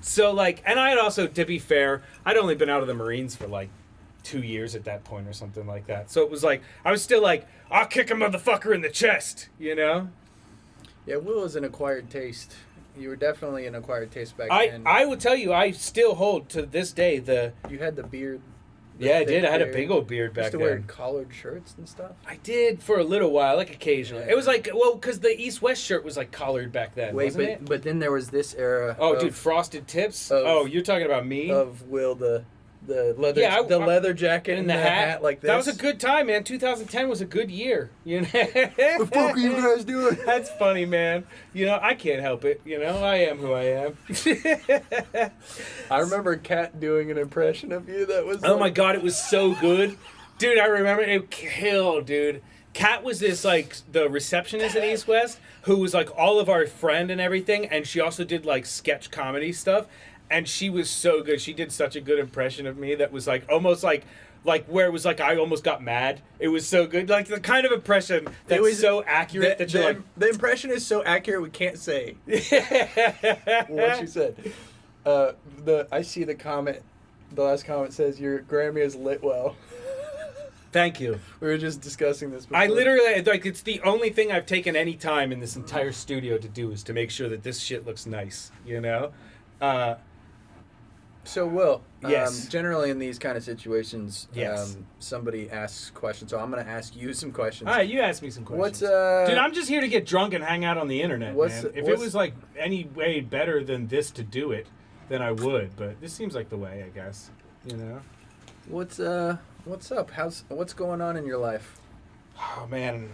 So, like, and I had also, to be fair, I'd only been out of the Marines for, like, 2 years at that point or something like that. So it was like, I was still like, I'll kick a motherfucker in the chest, you know? Yeah, Will is an acquired taste. You were definitely an acquired taste back then. I would tell you, I still hold to this day You had the beard. Yeah, I did. I had a big old beard back then. then. Used to wear collared shirts and stuff. I did for a little while, like occasionally. Yeah. It was like, well, because the East-West shirt was like collared back then, wasn't it? But then there was this era. Oh, dude, frosted tips? Oh, you're talking about me? Of Will, the leather leather jacket and the hat like this. That was a good time, man. 2010 was a good year. You know? What the fuck are you guys doing? That's funny, man. You know, I can't help it. You know, I am who I am. I remember Kat doing an impression of you that was. Oh my god, it was so good, dude. I remember it killed, dude. Kat was this like the receptionist at East West who was like all of our friend and everything, and she also did like sketch comedy stuff. And she was so good. She did such a good impression of me that was like almost like where it was like I almost got mad. It was so good. Like the kind of impression that was so accurate that you're like... The impression is so accurate we can't say. What she said. I see the comment. The last comment says, your Grammy is lit well. Thank you. We were just discussing this before. I literally, like, it's the only thing I've taken any time in this entire studio to do is to make sure that this shit looks nice, you know? So, Will, yes. Generally in these kind of situations, yes. Somebody asks questions, so I'm going to ask you some questions. All right, you ask me some questions. Dude, I'm just here to get drunk and hang out on the internet, man. If it was, like, any way better than this to do it, then I would. But this seems like the way, I guess, you know? What's up? What's going on in your life? Oh, man.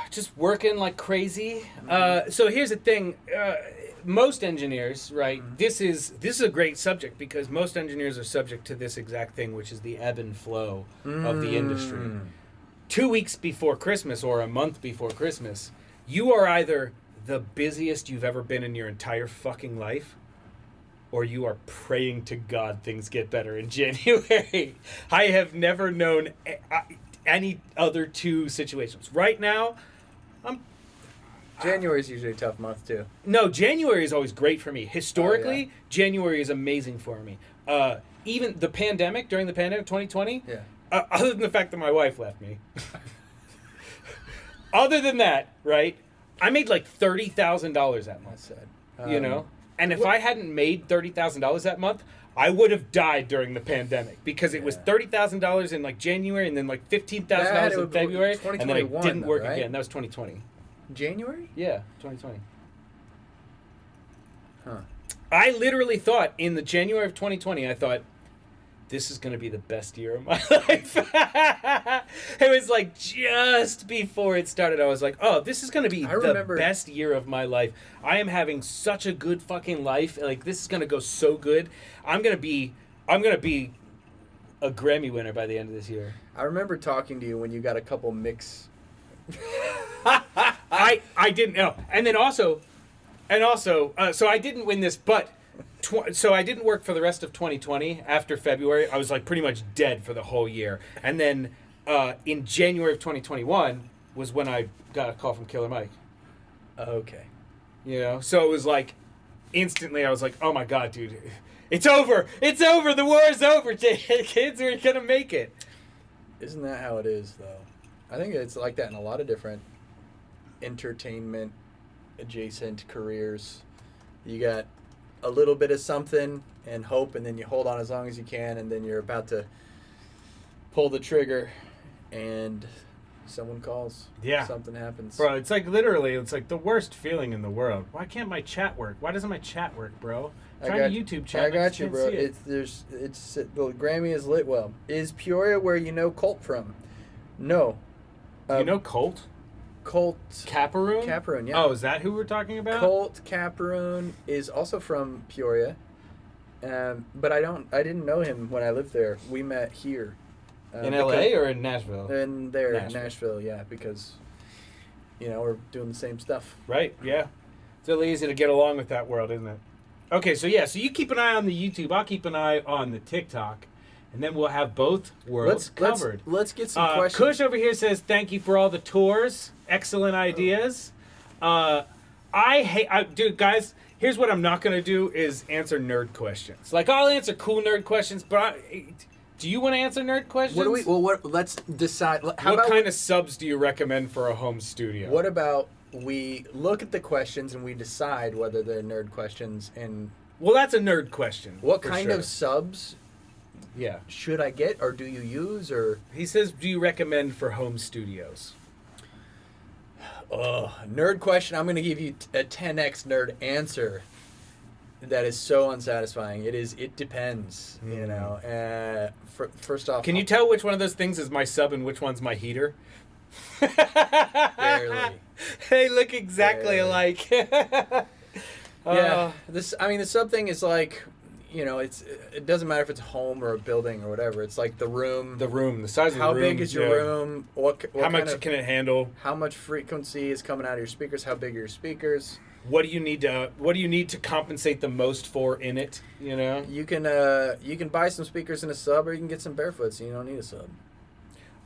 Just working like crazy. So here's the thing. Most engineers, right? Mm-hmm. This is a great subject because most engineers are subject to this exact thing, which is the ebb and flow of the industry. 2 weeks before Christmas or a month before Christmas, you are either the busiest you've ever been in your entire fucking life, or you are praying to God things get better in January. I have never known any other two situations. Right now, January is usually a tough month too. No, January is always great for me. Historically, January is amazing for me. Even the pandemic, during the pandemic, 2020, other than the fact that my wife left me. Other than that, right, I made like $30,000 that month. That's sad. You know? And if I hadn't made $30,000 that month, I would have died during the pandemic because it was $30,000 in like January and then like $15,000 in February, and then it didn't work again. That was 2020. January? Yeah, 2020. Huh. I literally thought in the January of 2020, I thought, this is going to be the best year of my life. It was like just before it started, I was like, oh, this is going to be the best year of my life. I am having such a good fucking life. Like, this is going to go so good. I'm going to be a Grammy winner by the end of this year. I remember talking to you when you got a couple mix. I didn't know. And then also, so I didn't win this, but so I didn't work for the rest of 2020. After February, I was like pretty much dead for the whole year. And then in January of 2021 was when I got a call from Killer Mike. Okay. You know, so it was like instantly I was like, oh my God, dude, it's over. It's over. The war is over. Kids are going to make it. Isn't that how it is, though? I think it's like that in a lot of different entertainment adjacent careers. You got a little bit of something and hope, and then you hold on as long as you can, and then you're about to pull the trigger and someone calls. Yeah. Something happens. Bro, it's like literally, it's like the worst feeling in the world. Why can't my chat work? Why doesn't my chat work, bro? Trying to YouTube chat. I got you, bro. The Grammy is lit well. Is Peoria where you know Colt from? No. You know Colt? Colt Caparoon? Caparoon, yeah. Oh, is that who we're talking about? Colt Caparoon is also from Peoria. But I didn't know him when I lived there. We met here. In LA or in Nashville? In Nashville, yeah, because we're doing the same stuff. Right, yeah. It's really easy to get along with that world, isn't it? Okay, so so you keep an eye on the YouTube, I'll keep an eye on the TikTok, and then we'll have both worlds covered. Let's get some questions. Kush over here says, thank you for all the tours. Excellent ideas. dude, guys. Here's what I'm not gonna do is answer nerd questions. Like I'll answer cool nerd questions, but do you want to answer nerd questions? What do we? Well, let's decide. How what about kind of subs do you recommend for a home studio? What about we look at the questions and we decide whether they're nerd questions and Well, that's a nerd question. what for kind sure. of subs Yeah. should I get or do you use or? He says, do you recommend for home studios? Nerd question. I'm going to give you a 10x nerd answer. That is so unsatisfying. It depends. You know. First off, Can you tell which one of those things is my sub and which one's my heater? barely? They look exactly Barely. alike. Yeah. The sub thing is like, you know, it doesn't matter if it's a home or a building or whatever. It's like the room. the size of How the room. big is your room? What How kind much of, can it handle? How much frequency is coming out of your speakers? How big are your speakers? What do you need to compensate the most for in it? You know. You can buy some speakers in a sub, or you can get some barefoots, and you don't need a sub.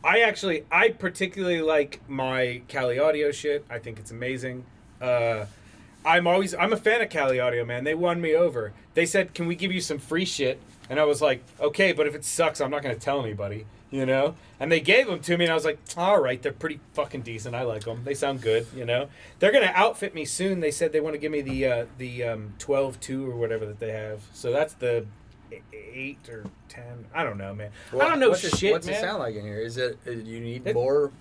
I particularly like my Cali Audio shit. I think it's amazing. I'm a fan of Cali Audio, man. They won me over. They said, "Can we give you some free shit?" And I was like, "Okay, but if it sucks, I'm not going to tell anybody." You know? And they gave them to me, and I was like, "All right, they're pretty fucking decent. I like them. They sound good." You know? They're going to outfit me soon. They said they want to give me the 12.2 or whatever that they have. So that's the 8 or 10. I don't know, man. I don't know what's shit, What's man. it sound like in here? Is it you need more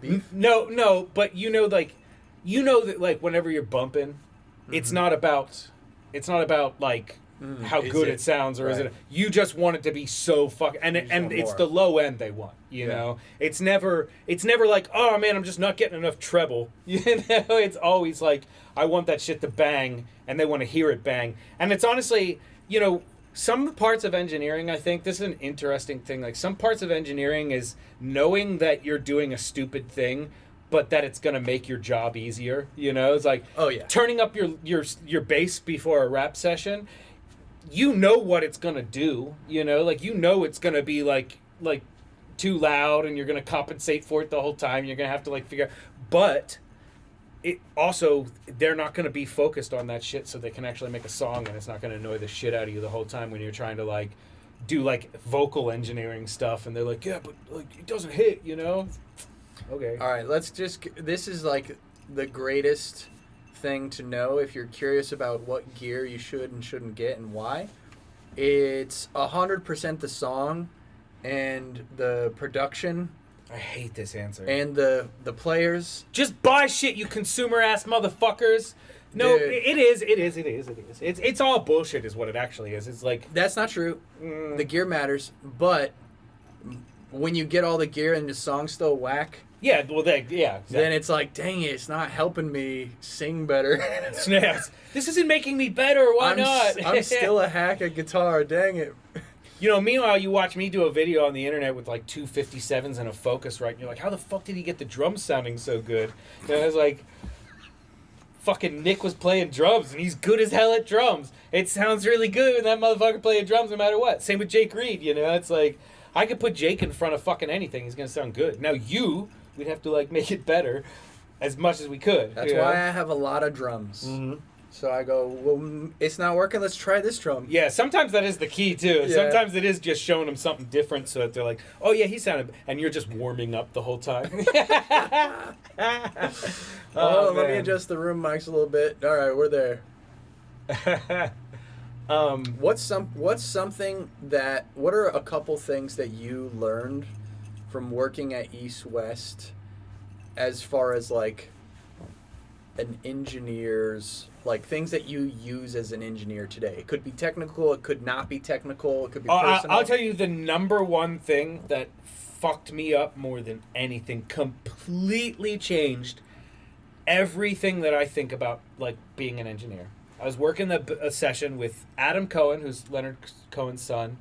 beef? No, but you know that like whenever you're bumping, it's not about like how Is good it- it sounds or is right. it. You just want it to be so fucking and just and want it's more. the low end they want. You know, it's never like, oh man, I'm just not getting enough treble. You know, it's always like I want that shit to bang, and they want to hear it bang. And it's honestly, you know. Some parts of engineering, I think, this is an interesting thing. Like, some parts of engineering is knowing that you're doing a stupid thing, but that it's going to make your job easier. You know, it's like turning up your bass before a rap session. You know what it's going to do. You know, like, you know it's going to be like too loud, and you're going to compensate for it the whole time. You're going to have to like figure. But it also, they're not going to be focused on that shit, so they can actually make a song, and it's not going to annoy the shit out of you the whole time when you're trying to like do like vocal engineering stuff, and they're like, yeah, but like it doesn't hit, you know. Okay. All right, this is like the greatest thing to know if you're curious about what gear you should and shouldn't get and why. It's 100% the song and the production I hate this answer. and the players. Just buy shit, you consumer ass motherfuckers. No, Dude. it is. It's all bullshit, is what it actually is. It's like That's not true. The gear matters, but when you get all the gear and the song's still whack, exactly. then it's like, dang it, it's not helping me sing better. Yes. This isn't making me better. Why not? I'm still a hack at guitar. Dang it. You know, meanwhile, you watch me do a video on the internet with like two 57s and a Focusrite, and you're like, how the fuck did he get the drums sounding so good? And I was like, fucking Nick was playing drums, and he's good as hell at drums. It sounds really good when that motherfucker playing drums no matter what. Same with Jake Reed, you know? It's like, I could put Jake in front of fucking anything. He's going to sound good. Now we'd have to like make it better as much as we could. That's why I have a lot of drums. Mm-hmm. So I go, well, it's not working. Let's try this drum. Yeah, sometimes that is the key too. Yeah. Sometimes it is just showing them something different, so that they're like, "Oh yeah, he sounded," and you're just warming up the whole time. Let me adjust the room mics a little bit. All right, we're there. What are a couple things that you learned from working at East West, as far as like an engineer's, like things that you use as an engineer today? It could be technical, it could not be technical, it could be personal. I'll tell you the number one thing that fucked me up more than anything, completely changed everything that I think about like being an engineer. I was working a session with Adam Cohen, who's Leonard Cohen's son,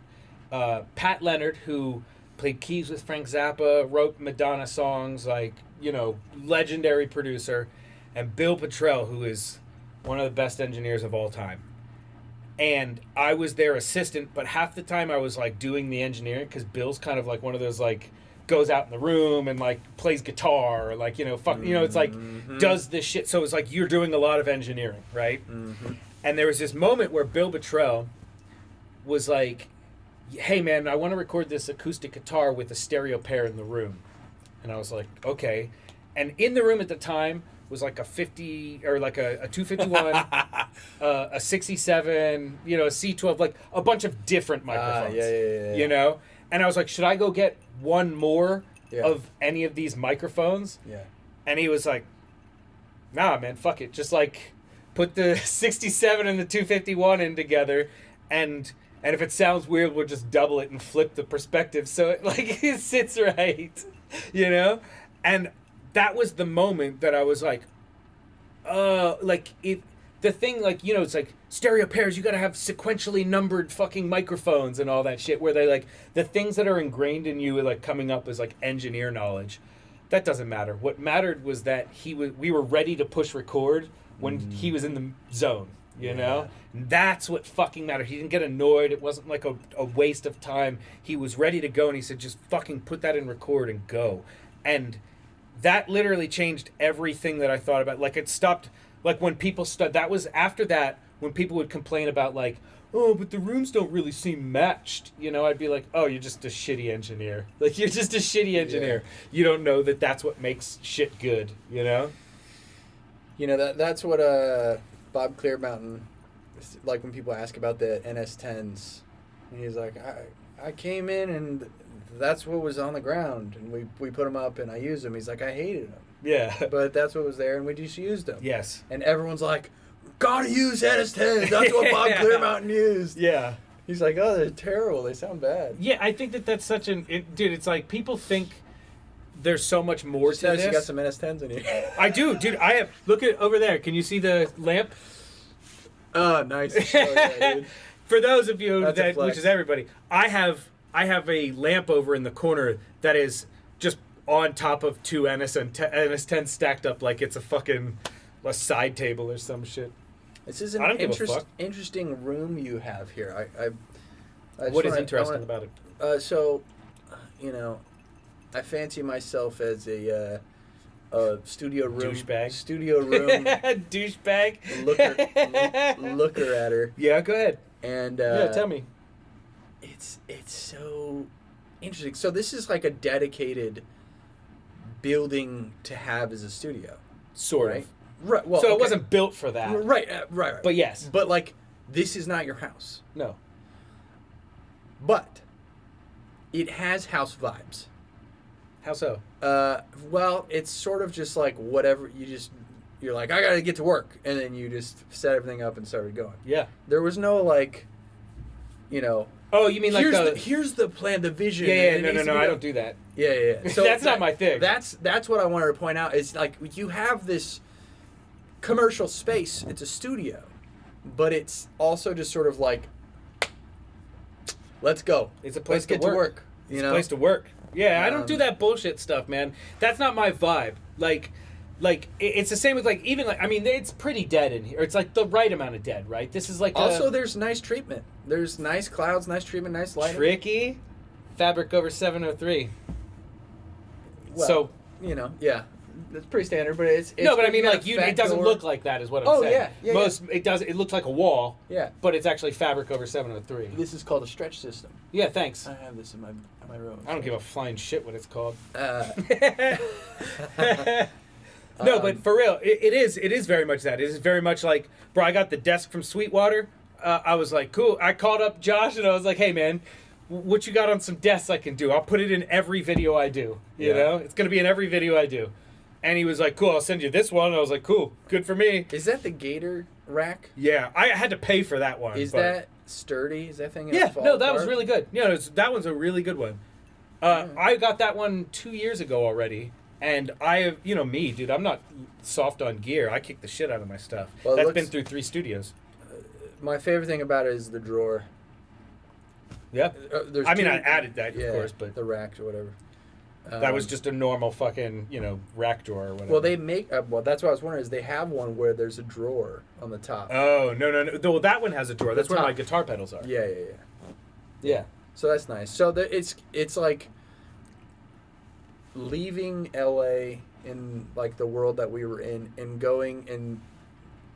Pat Leonard, who played keys with Frank Zappa, wrote Madonna songs, like, you know, legendary producer, and Bill Petrell, who is one of the best engineers of all time. And I was their assistant, but half the time I was like doing the engineering, because Bill's kind of like one of those like goes out in the room and like plays guitar or like, it's like does this shit. So it's like you're doing a lot of engineering, right? And there was this moment where Bill Bottrell was like, hey man, I want to record this acoustic guitar with a stereo pair in the room. And I was like, okay. And in the room at the time was like a 50 or like a 251, a 67, a C12, like a bunch of different microphones. Yeah. And I was like, should I go get one more Yeah. of any of these microphones? Yeah. And he was like, nah, man, fuck it. Just like put the 67 and the 251 in together, and if it sounds weird, we'll just double it and flip the perspective so it like it sits right, And that was the moment that I was like, the thing, like, it's like stereo pairs, you gotta have sequentially numbered fucking microphones and all that shit, where they like the things that are ingrained in you like coming up as like engineer knowledge. That doesn't matter. What mattered was that we were ready to push record when he was in the zone, you know? That's what fucking mattered. He didn't get annoyed. It wasn't like a waste of time. He was ready to go, and he said, just fucking put that in record and go. And that literally changed everything that I thought about. Like, it stopped, like, when people that was after that, when people would complain about, like, oh, but the rooms don't really seem matched, I'd be like, oh, you're just a shitty engineer. Like, you're just a shitty engineer. Yeah. You don't know that that's what makes shit good, That's what Bob Clearmountain, like when people ask about the NS10s, and he's like, I came in and that's what was on the ground, and we put them up and I used them. He's like, I hated them. Yeah. But that's what was there, and we just used them. Yes. And everyone's like, gotta use NS10s. That's what Bob Clearmountain used. Yeah. He's like, oh, they're terrible. They sound bad. Yeah, I think that's such dude, it's like people think there's so much more to this. You got some NS10s in here. I do, dude. I have. Look at over there. Can you see the lamp? Oh, nice. Oh, yeah, dude. For those of you That's which is everybody, I have a lamp over in the corner that is just on top of two NS10 stacked up like it's a side table or some shit. This is an interesting room you have here. What is interesting about it? So, I fancy myself as a studio room douchebag. Studio room douchebag. Looker at her. Yeah, go ahead. And tell me. It's so interesting. So this is like a dedicated building to have as a studio, sort of. Right. Well, so it wasn't built for that. Right. Right. But yes. But like, this is not your house. No. But it has house vibes. How so? Well, it's sort of just like whatever you're like, I gotta get to work, and then you just set everything up and started going. Yeah. There was no like, Oh, you mean like here's the plan, the vision. Yeah, no, I don't do that. Yeah. So that's not my thing. That's what I wanted to point out. Is like you have this commercial space. It's a studio, but it's also just sort of like, let's go. It's a place to work. It's a place to work. Yeah, I don't do that bullshit stuff, man. That's not my vibe. Like it's the same with like even like I mean it's pretty dead in here. It's like the right amount of dead, right? This is like also there's nice treatment. There's nice clouds, nice treatment, nice lighting. Tricky fabric over 703. Well, so yeah, it's pretty standard, but it's no, but I mean like it doesn't look like that, is what I'm saying. Yeah. It does. It looks like a wall. Yeah, but it's actually fabric over 703. This is called a stretch system. Yeah, thanks. I have this in my room. I don't give a flying shit what it's called. No, but for real, it is very much that. It is very much like, bro, I got the desk from Sweetwater. I was like, cool. I called up Josh and I was like, hey, man, what you got on some desks I can do? I'll put it in every video I do. You know? It's going to be in every video I do. And he was like, cool, I'll send you this one. And I was like, cool, good for me. Is that the Gator rack? Yeah, I had to pay for that one. Is that sturdy? Is that thing that was really good. Yeah, that one's a really good one. I got that one 2 years ago already. And me, dude, I'm not soft on gear. I kick the shit out of my stuff. Well, that's been through 3 studios. My favorite thing about it is the drawer. Yeah. I added that, of course, but the racks or whatever. That was just a normal fucking, rack drawer or whatever. Well, they make, that's what I was wondering, is they have one where there's a drawer on the top. Oh, no. Well, that one has a drawer. That's where my guitar pedals are. Yeah. So that's nice. So it's like, leaving LA in like the world that we were in and going and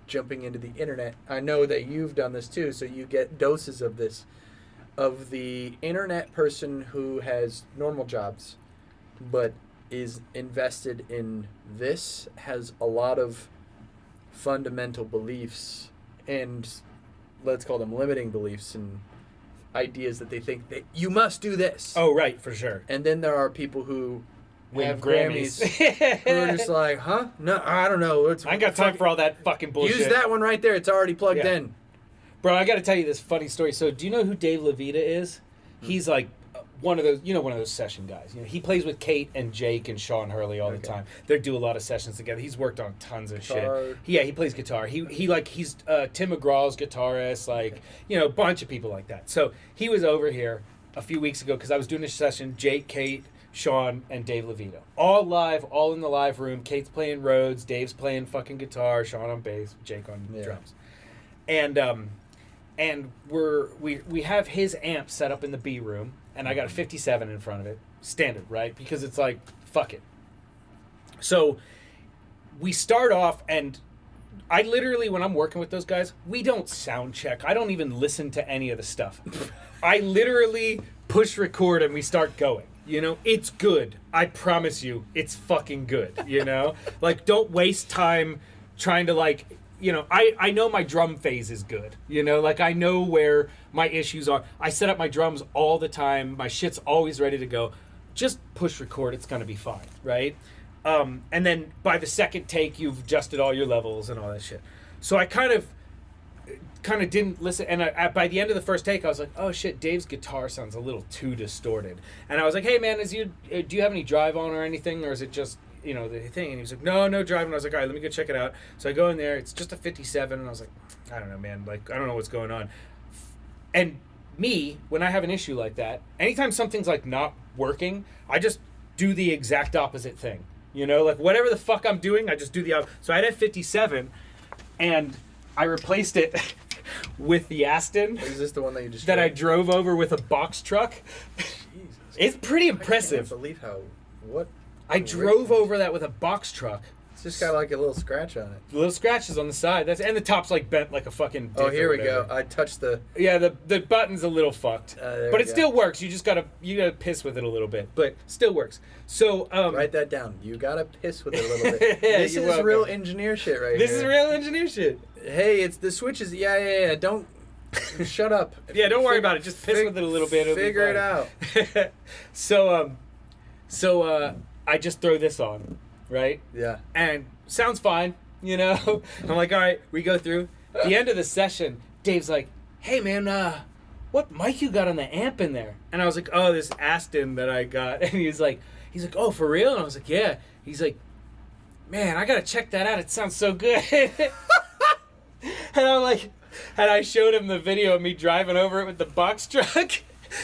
jumping into the internet. I know that you've done this too, so you get doses of this, of the internet person who has normal jobs but is invested in this, has a lot of fundamental beliefs and let's call them limiting beliefs and ideas that they think that you must do this. Oh, right, for sure. And then there are people who Win have Grammys. who are just like, huh? No, I don't know. I ain't got time for all that fucking bullshit. Use that one right there. It's already plugged Yeah. in. Bro, I got to tell you this funny story. So, do you know who Dave Levita is? He's like one of those session guys. You know, he plays with Kate and Jake and Sean Hurley all the time. They do a lot of sessions together. He's worked on tons of Guitar. shit. Yeah, he plays guitar. He's Tim McGraw's guitarist, a bunch of people like that. So, he was over here a few weeks ago because I was doing a session, Jake, Kate, Sean, and Dave Levita. All live, all in the live room. Kate's playing Rhodes, Dave's playing fucking guitar, Sean on bass, Jake on drums. And we have his amp set up in the B room, and I got a 57 in front of it, standard, right? Because it's like, fuck it. So we start off, and I literally, when I'm working with those guys, we don't sound check. I don't even listen to any of the stuff. I literally push record and we start going. You know, it's good. I promise you, it's fucking good. You know, like, don't waste time trying to I know my drum phase is good. You know, like, I know where my issues are. I set up my drums all the time. My shit's always ready to go. Just push record. It's going to be fine. Right. And then by the second take, you've adjusted all your levels and all that shit. So I kind of didn't listen, and by the end of the first take I was like, oh shit, Dave's guitar sounds a little too distorted. And I was like, hey man, do you have any drive on or anything, or is it just the thing? And he was like, no drive. And I was like, all right, let me go check it out. So I go in there, it's just a 57, and I was like, I don't know, man, like, I don't know what's going on. And me, when I have an issue like that, anytime something's like not working, I just do the exact opposite thing. Like, whatever the fuck I'm doing, I just do the opposite. So I had a 57, and I replaced it with the Aston. Is this the one that you just that I drove over with a box truck? Jesus. It's pretty impressive. I can't believe what I drove over that with a box truck. It's just got like a little scratch on it. Little scratches on the side. And the top's like bent like a fucking dick. Oh, here or we go. whatever. I touched the... Yeah, the button's a little fucked. But it still works. You just gotta piss with it a little bit. But still works. So write that down. You gotta piss with it a little bit. Yeah, this is welcome. real engineer shit right This here. is real engineer shit. Hey, it's the switches. Yeah. Don't... Shut up. Yeah, don't worry about it. Just piss with it a little bit. It'll Figure be it out. So I just throw this on, right? Yeah. And sounds fine, I'm like, all right, we go through. At the end of the session, Dave's like, hey man, what mic you got on the amp in there? And I was like, oh, this Aston that I got. And he's like, oh, for real? And I was like, yeah. He's like, man, I gotta check that out. It sounds so good. And I'm like, and I showed him the video of me driving over it with the box truck.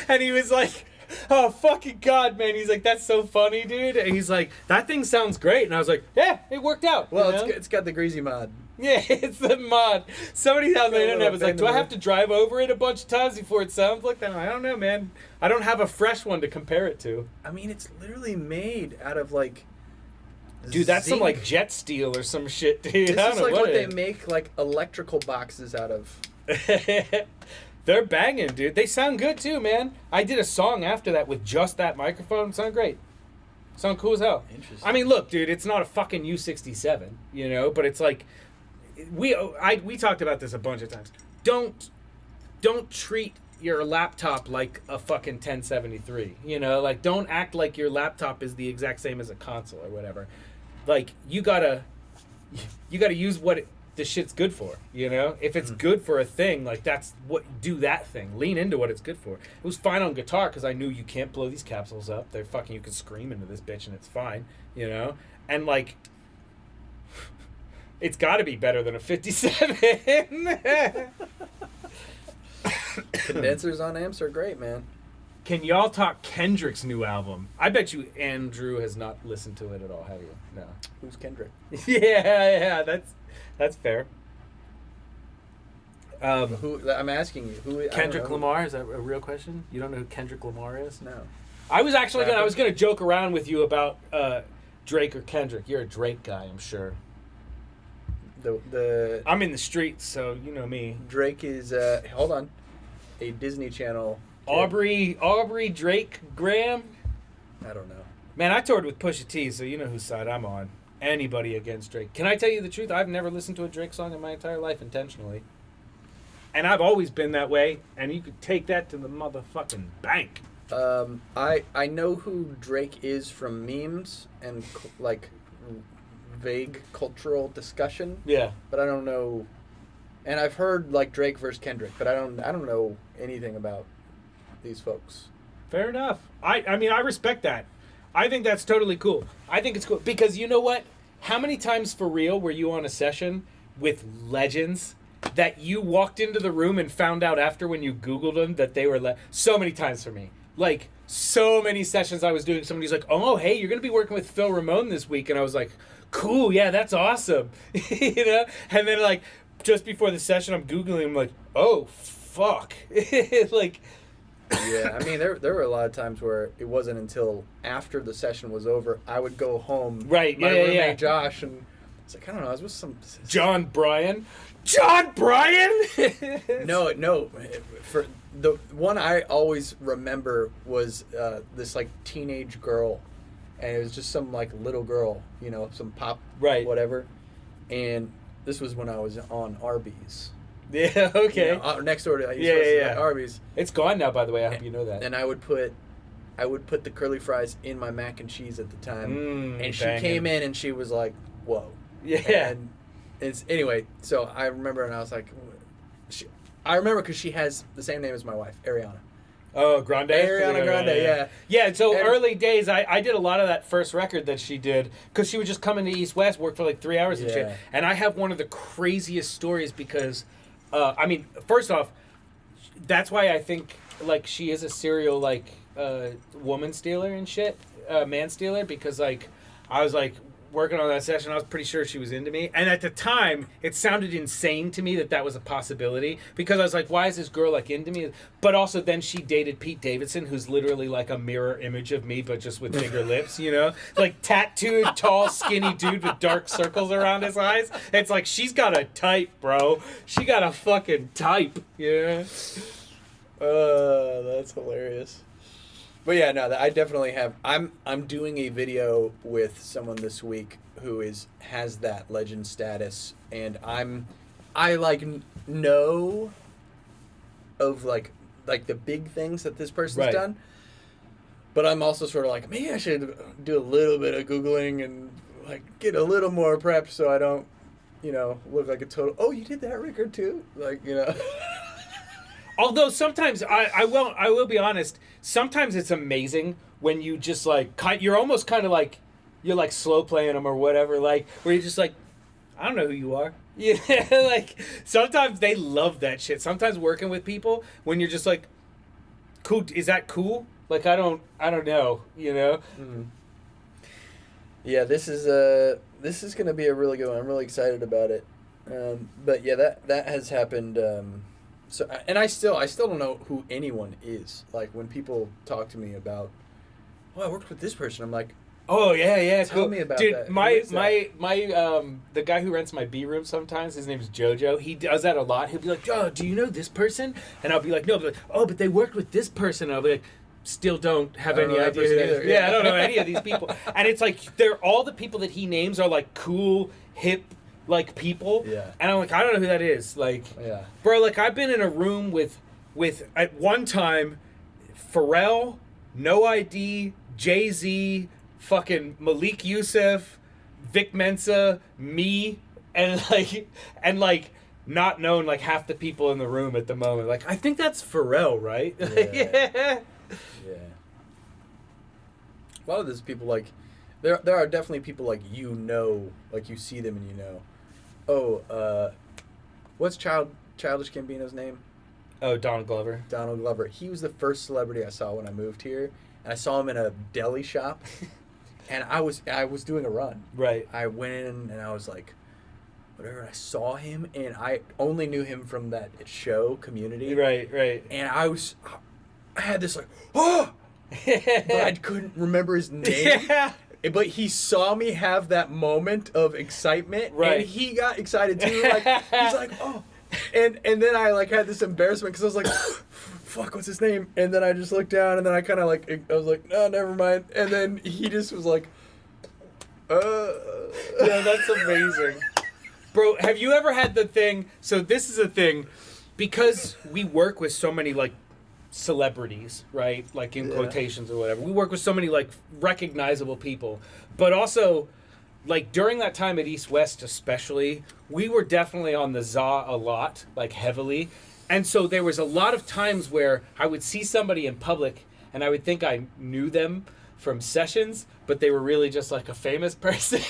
And he was like, oh, fucking God, man. He's like, that's so funny, dude. And he's like, that thing sounds great. And I was like, yeah, it worked out. Well, it's got the greasy mod. Yeah, it's the mod. Somebody on the internet was like, do I bend have to drive over it a bunch of times before it sounds like that? I don't know, man. I don't have a fresh one to compare it to. I mean, it's literally made out of like... Dude, that's zinc. some like jet steel or some shit, dude. This I don't is know like what what they it is. make like electrical boxes out of. They're banging, dude. They sound good too, man. I did a song after that with just that microphone. Sound great. Sound cool as hell. Interesting. I mean, look, dude, it's not a fucking U67, but it's like we talked about this a bunch of times. Don't treat your laptop like a fucking 1073. Like, don't act like your laptop is the exact same as a console or whatever. Like, you gotta use what the shit's good for. If it's good for a thing, like, do that thing. Lean into what it's good for. It was fine on guitar because I knew you can't blow these capsules up. They're fucking, you can scream into this bitch and it's fine. And like, it's got to be better than a 57. Condensers on amps are great, man. Can y'all talk Kendrick's new album? I bet you Andrew has not listened to it at all, have you? No. Who's Kendrick? Yeah, that's fair. Who? I'm asking you. Who? Kendrick Lamar, is that a real question? You don't know who Kendrick Lamar is? No. I was actually Rapper. I was gonna joke around with you about Drake or Kendrick. You're a Drake guy, I'm sure. The I'm in the streets, so you know me. Drake is hold on, a Disney Channel kid. Aubrey Drake Graham. I don't know. Man, I toured with Pusha T, so you know whose side I'm on. Anybody against Drake. Can I tell you the truth? I've never listened to a Drake song in my entire life intentionally. And I've always been that way, and you could take that to the motherfucking bank. I know who Drake is from memes and like vague cultural discussion, Yeah. but I don't know. And I've heard like Drake versus Kendrick, but I don't know anything about these folks. Fair enough. I mean, I respect that. I think that's totally cool. I think it's cool because you know what? How many times for real were you on a session with legends that you walked into the room and found out after when you Googled them that they were so many times for me. Like, so many sessions I was doing, somebody's like, oh, hey, you're going to be working with Phil Ramone this week. And I was like, cool, yeah, that's awesome. You know? And then, like, just before the session, I'm Googling, I'm like, oh, fuck. Like... Yeah, I mean, there were a lot of times where it wasn't until after the session was over, I would go home. Right, my yeah, roommate yeah. Josh, and it's like, I don't know, I was with some... John Bryan? John Bryan? No. For the one I always remember was this like teenage girl, and it was just some like little girl, you know, some pop, Right. whatever. And this was when I was on Arby's. Yeah, okay. You know, next door to Yeah. Arby's. It's gone now, by the way. I hope you know that. And I would put the curly fries in my mac and cheese at the time. And she banging. came in and she was like, "Whoa." Yeah. And it's anyway. So I remember, and I was like, I remember because she has the same name as my wife, Ariana. Oh, Grande? Ariana Grande, yeah. Yeah, so And- early days, I did a lot of that first record that she did, because she would just come into East West, work for like 3 hours and shit. Yeah. And I have one of the craziest stories because, I mean, first off, that's why I think, like, she is a serial, like, woman stealer and shit, man stealer, because, like, I was, like, working on that session, I was pretty sure she was into me. And at the time, it sounded insane to me that that was a possibility, because I was like, why is this girl, like, into me? But also then she dated Pete Davidson, who's literally like a mirror image of me, but just with bigger lips, you know? Like, tattooed, tall, skinny dude with dark circles around his eyes. It's like, she's got a type, bro. She got a fucking type, yeah. That's hilarious. But yeah, no, I definitely have. I'm doing a video with someone this week who has that legend status, and I like know of like the big things that this person's Right. done. But I'm also sort of like, maybe I should do a little bit of Googling and like get a little more prepped so I don't, you know, look like a total. Oh, you did that record too, like, you know. Although sometimes I will be honest. Sometimes it's amazing when you just like you're almost kind of like you're like slow playing them or whatever. Like where you're just like, I don't know who you are. Yeah, like sometimes they love that shit. Sometimes working with people when you're just like, cool. Is that cool? Like I don't know. You know. Mm-hmm. Yeah, this is gonna be a really good one. I'm really excited about it. But yeah, that has happened. So, and I still don't know who anyone is. Like when people talk to me about, I worked with this person. I'm like, Oh yeah, Tell cool. me about Dude, that. Who my is that? the guy who rents my B room sometimes, his name's Jojo. He does that a lot. He'll be like, "Oh, do you know this person?" And I'll be like, "No." I'll be like, "Oh, but they worked with this person." And I'll be like, "Still don't have I don't any know that idea who person that is." either, Yeah, yeah. I don't know any of these people. And it's like they're all the people that he names are like cool, hip, like people. Yeah. And I'm like, I don't know who that is. Like, Yeah. bro, like I've been in a room with at one time Pharrell, No ID, Jay-Z, fucking Malik Youssef, Vic Mensa, me, and like not knowing like half the people in the room at the moment. Like I think that's Pharrell, right? Yeah. Yeah. Yeah. A lot of those people, like, there are definitely people, like, you know, like, you see them and you know. Oh, what's Childish Gambino's name? Oh, Donald Glover. Donald Glover. He was the first celebrity I saw when I moved here. And I saw him in a deli shop. And I was doing a run. Right. I went in and I was like, whatever. I saw him and I only knew him from that show, Community. Right. And I had this like, oh, but I couldn't remember his name. Yeah. But he saw me have that moment of excitement, Right. and he got excited too. Like he's like, oh, and then I like had this embarrassment because I was like, fuck, what's his name? And then I just looked down, and then I kind of like I was like, no, never mind. And then he just was like, Yeah, that's amazing. Bro, have you ever had the thing? So this is a thing, because we work with so many like celebrities, right? Like in quotations or whatever. We work with so many like recognizable people, but also like during that time at East West especially, we were definitely on the za a lot, like heavily. And so there was a lot of times where I would see somebody in public and I would think I knew them from sessions, but they were really just like a famous person,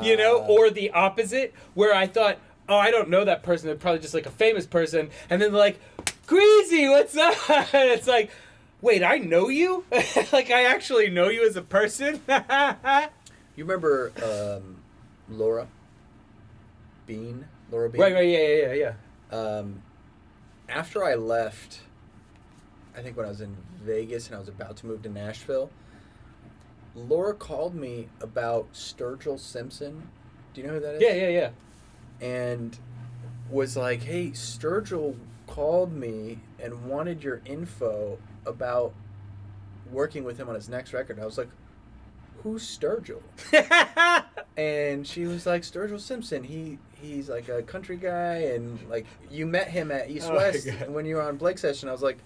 you know, or the opposite, where I thought, oh, I don't know that person. They're probably just like a famous person. And then they're like, Greasy, what's up? It's like, wait, I know you? Like, I actually know you as a person? You remember Laura Bean? Right, yeah. After I left, I think when I was in Vegas and I was about to move to Nashville, Laura called me about Sturgill Simpson. Do you know who that is? Yeah. And was like, hey, Sturgill called me and wanted your info about working with him on his next record. I was like, who's Sturgill? And she was like, Sturgill Simpson. He's like a country guy, and like you met him at East West when you were on Blake's session. I was like,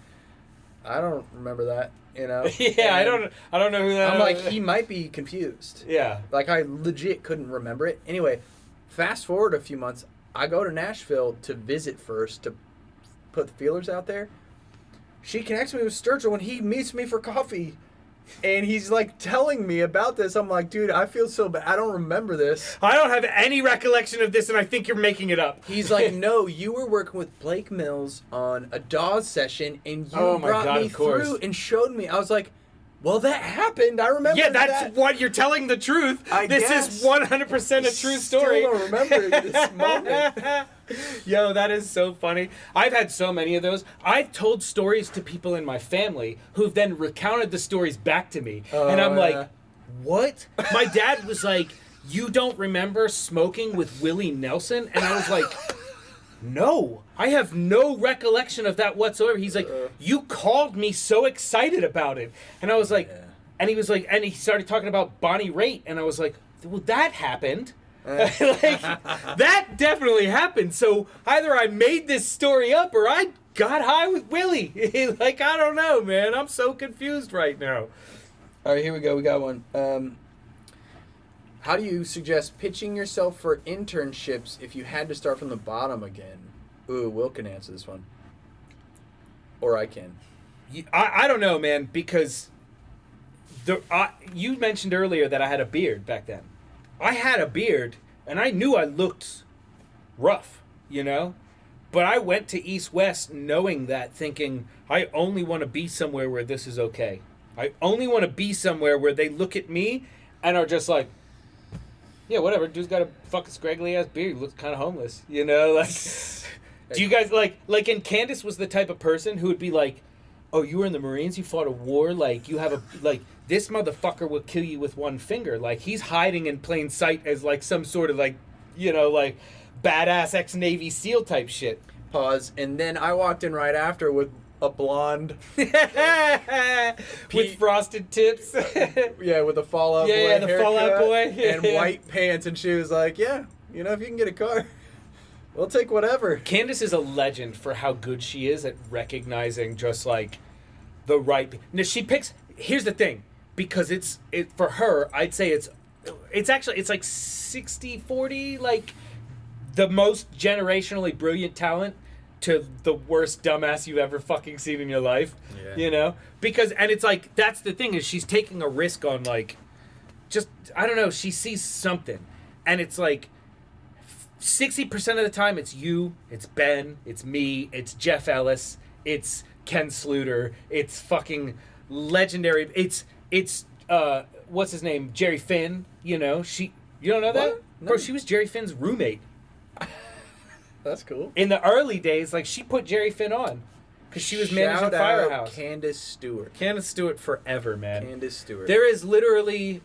I don't remember that, you know? Yeah, and I don't know who that is. I'm like, he might be confused. Yeah. Like I legit couldn't remember it. Anyway, fast forward a few months, I go to Nashville to visit first to put the feelers out there. She connects me with Sturgill when he meets me for coffee. And he's like telling me about this. I'm like, dude, I feel so bad. I don't remember this. I don't have any recollection of this, and I think you're making it up. He's like, no, you were working with Blake Mills on a Dawes session, and you brought me through and showed me. I was like, well, that happened. I remember Yeah, that's what you're telling the truth. This is 100% a true story. I still don't remember this moment. Yo, that is so funny. I've had so many of those. I've told stories to people in my family who've then recounted the stories back to me. And I'm like, what? My dad was like, you don't remember smoking with Willie Nelson? And I was like, no, I have no recollection of that whatsoever. He's like, you called me so excited about it. And I was like, and he was like, and he started talking about Bonnie Raitt. And I was like, well, that happened. Like, that definitely happened. So either I made this story up or I got high with Willie. Like, I don't know, man. I'm so confused right now. All right, here we go. We got one. How do you suggest pitching yourself for internships if you had to start from the bottom again? Ooh, Will can answer this one. Or I can. I don't know, man, because you mentioned earlier that I had a beard back then. I had a beard, and I knew I looked rough, you know? But I went to East West knowing that, thinking, I only want to be somewhere where this is okay. I only want to be somewhere where they look at me and are just like, yeah, whatever, dude's got a fucking scraggly ass beard, he looks kind of homeless, you know? Like, do you guys, like, and Candace was the type of person who would be like, oh, you were in the Marines, you fought a war, like, you have a, like, this motherfucker will kill you with one finger. Like, he's hiding in plain sight as, like, some sort of, like, you know, like, badass ex-Navy SEAL type shit. Pause. And then I walked in right after with a blonde. With frosted tips. Yeah, with a Fallout Boy Yeah, the Fallout Boy. And white pants. And she was like, yeah, you know, if you can get a car, we'll take whatever. Candace is a legend for how good she is at recognizing just, like, the right... Now, she picks... Here's the thing. Because it's for her, I'd say it's actually, it's like 60-40, like, the most generationally brilliant talent to the worst dumbass you've ever fucking seen in your life. Yeah. You know? Because, and it's like, that's the thing, is she's taking a risk on, like, just, I don't know, she sees something. And it's like, 60% of the time, it's you, it's Ben, it's me, it's Jeff Ellis, it's Ken Sluter, it's fucking legendary, it's what's his name, Jerry Finn, you know, you don't know that? No. Bro, she was Jerry Finn's roommate. That's cool. In the early days, like, she put Jerry Finn on. because she was managing Shout out Firehouse. Candace Stewart. Candace Stewart forever, man. Candace Stewart. There is literally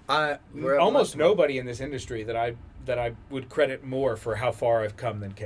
We're almost nobody in this industry that I would credit more for how far I've come than Candace.